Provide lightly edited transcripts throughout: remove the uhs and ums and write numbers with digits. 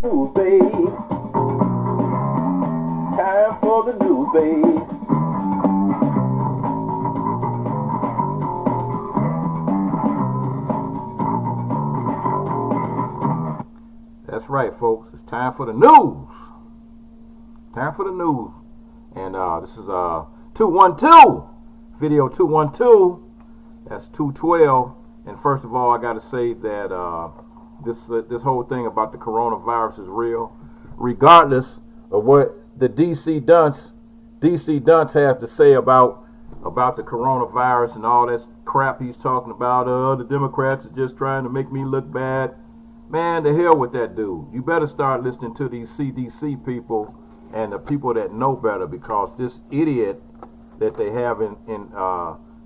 News, babe. Time for the news, babe. That's right, folks. It's time for the news. Time for the news. And this is 212, video 212. That's 212. And first of all, I got to say that this whole thing about the coronavirus is real, regardless of what the DC dunce has to say about the coronavirus and all that crap he's talking about. The Democrats are just trying to make me look bad. Man, the hell with that dude. You better start listening to these CDC people and the people that know better, because this idiot that they have in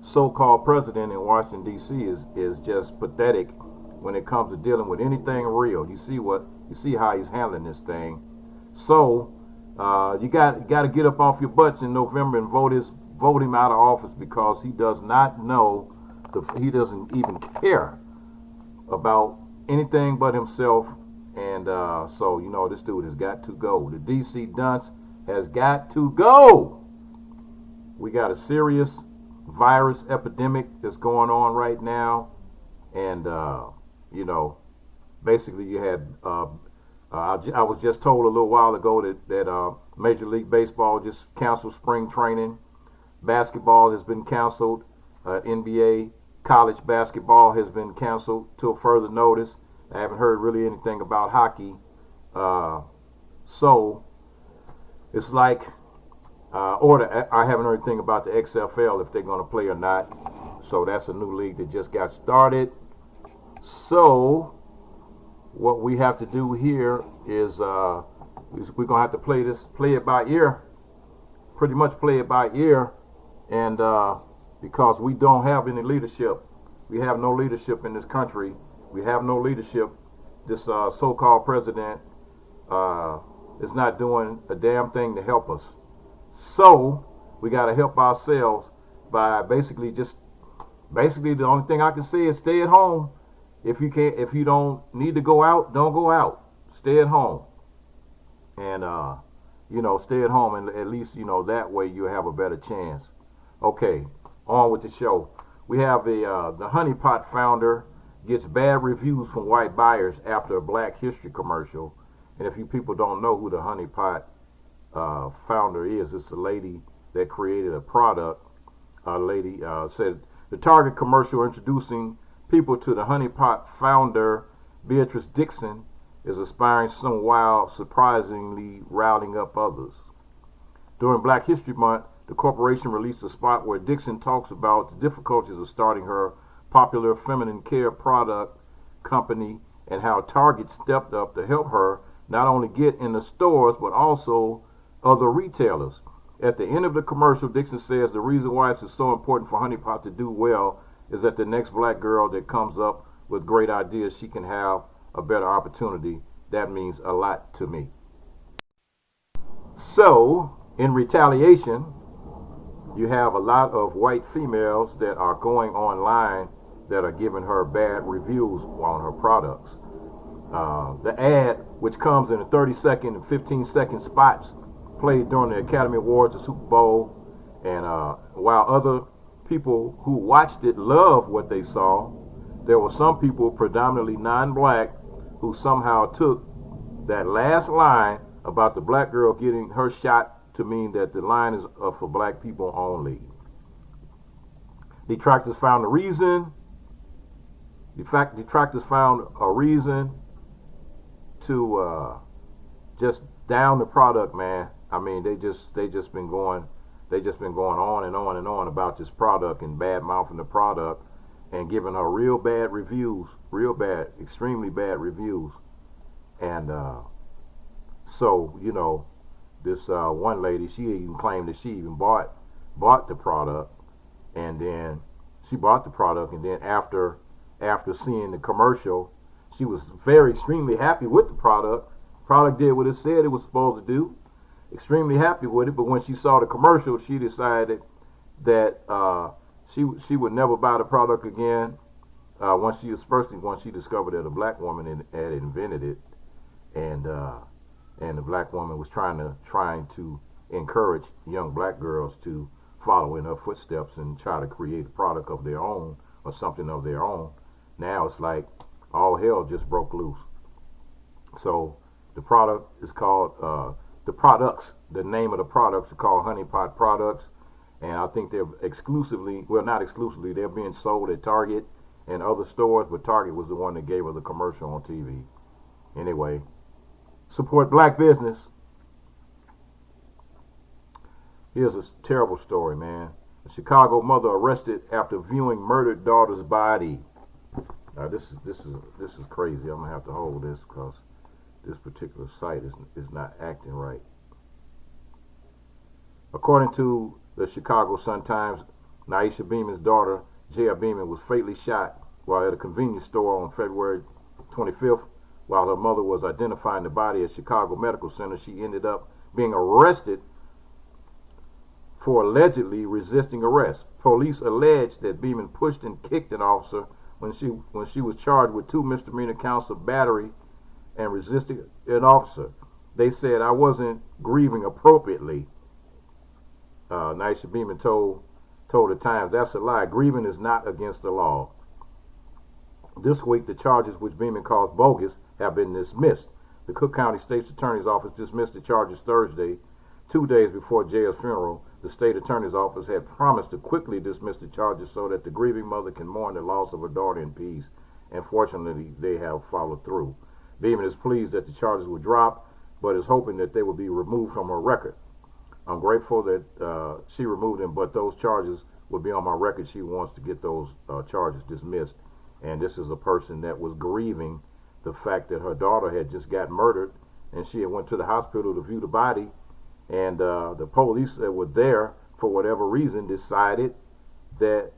so-called president in Washington D.C. is just pathetic when it comes to dealing with anything real. You see how he's handling this thing. So you got to get up off your butts in November and vote him out of office, because he does not know, he doesn't even care about anything but himself. And so, this dude has got to go. The DC dunce has got to go. We got a serious virus epidemic that's going on right now. And, basically you had, I was just told a little while ago that Major League Baseball just canceled spring training. Basketball has been canceled. NBA, college basketball has been canceled till further notice. I haven't heard really anything about hockey. So it's like, I haven't heard anything about the XFL, if they're going to play or not. So that's a new league that just got started. So what we have to do here is we're going to have to play it by ear. Pretty much play it by ear. And because we don't have any leadership. We have no leadership in this country. We have no leadership. This so-called president is not doing a damn thing to help us. So we got to help ourselves by basically the only thing I can say is stay at home. If you don't need to go out, don't go out. Stay at home. And stay at home, and at least that way you have a better chance. Okay, on with the show. We have the Honey Pot founder gets bad reviews from white buyers after a Black History commercial. And if you people don't know who the Honey Pot founder is, it's a lady that created a product. A lady said the Target commercial introducing people to the Honey Pot founder, Beatrice Dixon, is inspiring some while surprisingly riling up others. During Black History Month, the corporation released a spot where Dixon talks about the difficulties of starting her popular feminine care product company and how Target stepped up to help her not only get in the stores but also other retailers. At the end of the commercial, Dixon says the reason why it's so important for Honey Pot to do well is that the next black girl that comes up with great ideas, she can have a better opportunity. That means a lot to me. So, in retaliation, you have a lot of white females that are going online that are giving her bad reviews on her products. The ad, which comes in a 30-second and 15-second spots, played during the Academy Awards, the Super Bowl, and while other people who watched it loved what they saw, there were some people, predominantly non-black, who somehow took that last line about the black girl getting her shot to mean that the line is for black people only. Detractors found a reason. Detractors found a reason to just down the product, man. I mean, they just been going on and on and on about this product and bad mouthing the product and giving her real bad reviews, real bad, extremely bad reviews. And so this one lady, she even claimed that she even bought the product, and then she bought the product, and then after seeing the commercial, she was very extremely happy with the product. Product did what it said it was supposed to do. Extremely happy with it, but when she saw the commercial, she decided that she would never buy the product again. Once she discovered that a black woman had invented it, and the black woman was trying to encourage young black girls to follow in her footsteps and try to create a product of their own or something of their own. Now it's like all hell just broke loose. So the product is called the name of the products are called Honey Pot products, and I think they're not exclusively, they're being sold at Target and other stores, but Target was the one that gave her the commercial on TV. Anyway, support black business. Here's a terrible story, man. A Chicago mother arrested after viewing murdered daughter's body. This is crazy. I'm gonna have to hold this because this particular site is not acting right. According to the Chicago Sun-Times, Naisha Beeman's daughter, Jaya Beeman, was fatally shot while at a convenience store on February 25th. While her mother was identifying the body at Chicago Medical Center, she ended up being arrested for allegedly resisting arrest. Police alleged that Beeman pushed and kicked an officer when she was charged with 2 misdemeanor counts of battery and resisting an officer. They said, "I wasn't grieving appropriately." Naisha Beeman told the Times, "That's a lie. Grieving is not against the law." This week, the charges, which Beeman calls bogus, have been dismissed. The Cook County State's Attorney's Office dismissed the charges Thursday, 2 days before Jaya's funeral. The State Attorney's Office had promised to quickly dismiss the charges so that the grieving mother can mourn the loss of her daughter in peace, and fortunately, they have followed through. Beeman is pleased that the charges were dropped, but is hoping that they will be removed from her record. "I'm grateful that she removed them, but those charges will be on my record." She wants to get those charges dismissed. And this is a person that was grieving the fact that her daughter had just got murdered, and she had went to the hospital to view the body, and the police that were there, for whatever reason, decided that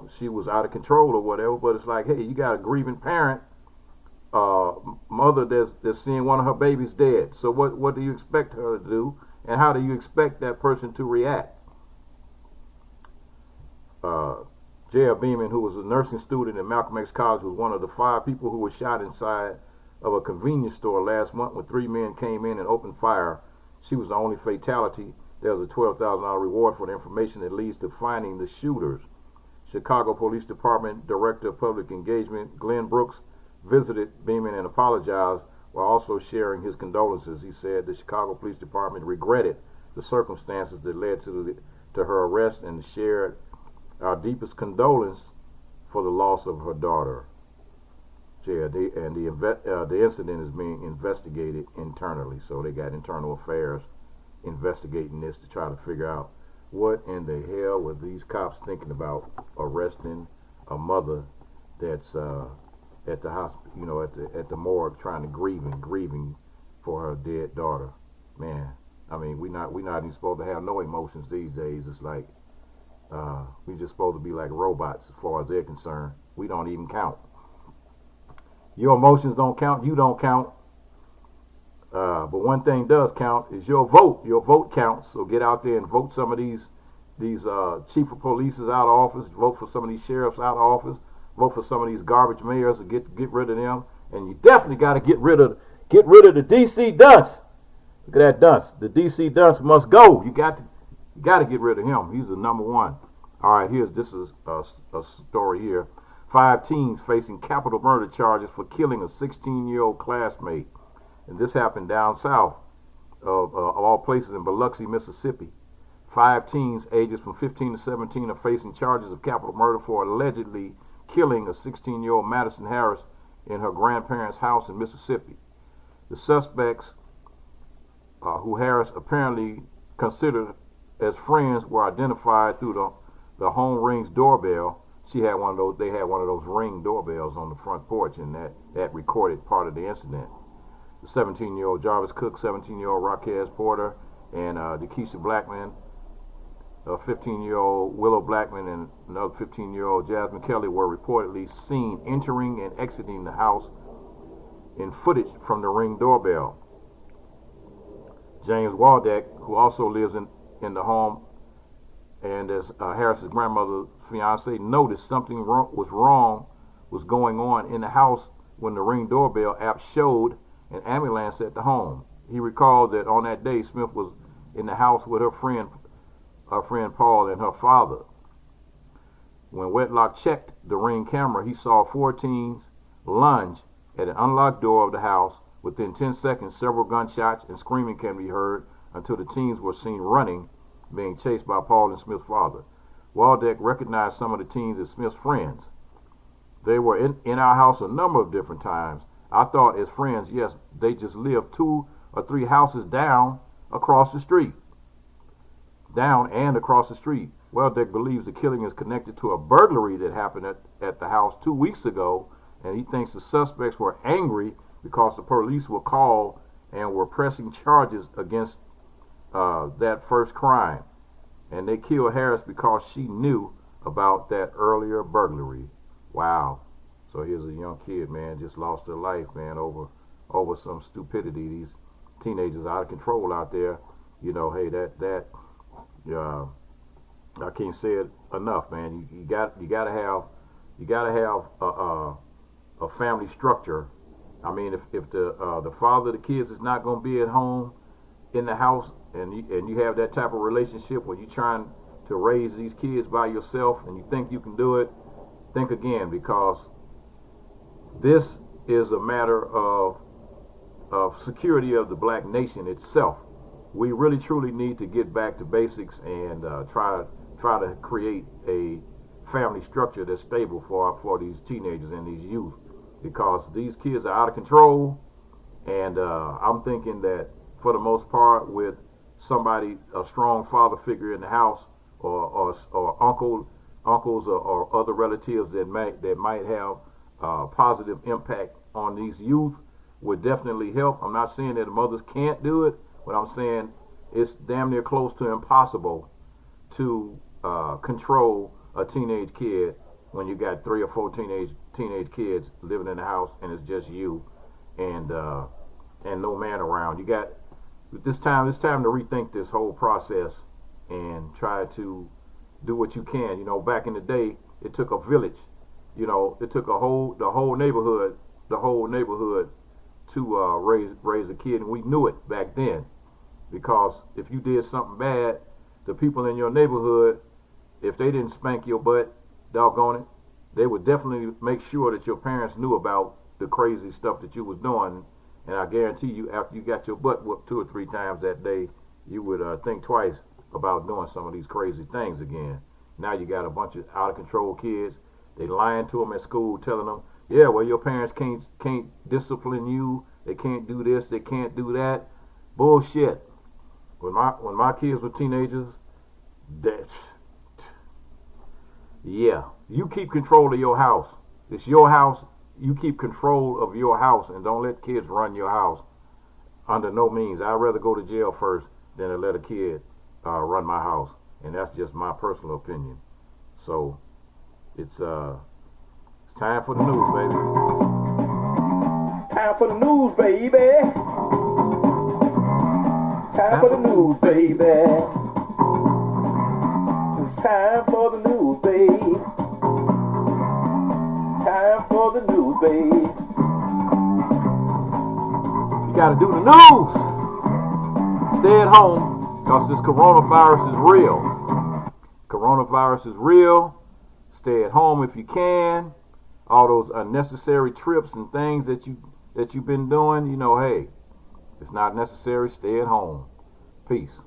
she was out of control or whatever. But it's like, hey, you got a grieving parent, mother that's seeing one of her babies dead. So what do you expect her to do, and how do you expect that person to react? Jaya Beeman, who was a nursing student at Malcolm X College, was one of the 5 people who were shot inside of a convenience store last month when 3 men came in and opened fire. She was the only fatality. There was a $12,000 reward for the information that leads to finding the shooters. Chicago Police Department Director of Public Engagement Glenn Brooks visited Beeman and apologized while also sharing his condolences. He said the Chicago Police Department regretted the circumstances that led to her arrest and shared our deepest condolence for the loss of her daughter. The incident is being investigated internally, so they got internal affairs investigating this to try to figure out what in the hell were these cops thinking about arresting a mother that's at the hospital, at the morgue, trying to grieving for her dead daughter. Man, I mean, we not even supposed to have no emotions these days. It's like we just supposed to be like robots as far as they're concerned. We don't even count. Your emotions don't count. You don't count. But one thing does count is your vote. Your vote counts. So get out there and vote some of these chief of police out of office. Vote for some of these sheriffs out of office. Vote for some of these garbage mayors and get rid of them. And you definitely got to get rid of the DC dunce. Look at that dunce. The DC dunce must go. You got to get rid of him. He's the number one. All right, this is a story here. 5 teens facing capital murder charges for killing a 16-year-old classmate. And this happened down south of all places in Biloxi, Mississippi. 5 teens ages from 15 to 17 are facing charges of capital murder for allegedly killing a 16-year-old Madison Harris in her grandparents' house in Mississippi. The suspects, who Harris apparently considered as friends, were identified through the home Ring's doorbell. They had one of those Ring doorbells on the front porch, and that recorded part of the incident. The 17-year-old Jarvis Cook, 17-year-old Raquez Porter, and Dekeisha Blackman, a 15-year-old Willow Blackman, and another 15-year-old Jasmine Kelly were reportedly seen entering and exiting the house in footage from the Ring doorbell. James Waldeck, who also lives in the home, and as Harris's grandmother's fiance, noticed something was going on in the house when the Ring doorbell app showed an ambulance at the home. He recalled that on that day, Smith was in the house with her friend Paul and her father. When Whitlock checked the Ring camera, he saw 4 teens lunge at an unlocked door of the house. Within 10 seconds, several gunshots and screaming can be heard until the teens were seen running, being chased by Paul and Smith's father. Waldeck recognized some of the teens as Smith's friends. They were in our house a number of different times. I thought as friends, yes, they just lived 2 or 3 houses down across the street. Down and across the street. Waldeck believes the killing is connected to a burglary that happened at the house 2 weeks ago, and he thinks the suspects were angry because the police were called and were pressing charges against that first crime. And they killed Harris because she knew about that earlier burglary. Wow. So here's a young kid, man, just lost their life, man, over some stupidity. These teenagers out of control out there. You know, hey, I can't say it enough, man. You gotta have a family structure. I mean, if the father of the kids is not gonna be at home in the house, and you have that type of relationship where you're trying to raise these kids by yourself and you think you can do it, think again, because this is a matter of security of the black nation itself. We really truly need to get back to basics and try to create a family structure that's stable for these teenagers and these youth, because these kids are out of control. And I'm thinking that for the most part, with somebody, a strong father figure in the house, or uncles or other relatives that might have positive impact on these youth, would definitely help. I'm not saying that the mothers can't do it, but I'm saying it's damn near close to impossible to control a teenage kid when you got 3 or 4 teenage kids living in the house and it's just you and no man around. You got it's time to rethink this whole process and try to do what you can. You know, back in the day, it took a village. You know, it took the whole neighborhood to raise a kid, and we knew it back then, because if you did something bad, the people in your neighborhood, if they didn't spank your butt, doggone it, they would definitely make sure that your parents knew about the crazy stuff that you was doing. And I guarantee you, after you got your butt whooped 2 or 3 times that day, you would think twice about doing some of these crazy things again. Now you got a bunch of out of control kids. They lying to them at school, telling them, yeah, well, your parents can't discipline you. They can't do this. They can't do that. Bullshit. When my kids were teenagers, yeah, you keep control of your house. It's your house. You keep control of your house, and don't let kids run your house. Under no means. I'd rather go to jail first than to let a kid run my house, and that's just my personal opinion. So it's time for the news, baby. Time for the news, baby. Time for the news, baby. It's time for the news, baby. Time for the news, baby. You gotta do the news. Stay at home, because this coronavirus is real. Coronavirus is real. Stay at home if you can. All those unnecessary trips and things that you've been doing, you know, hey, it's not necessary. Stay at home. Peace.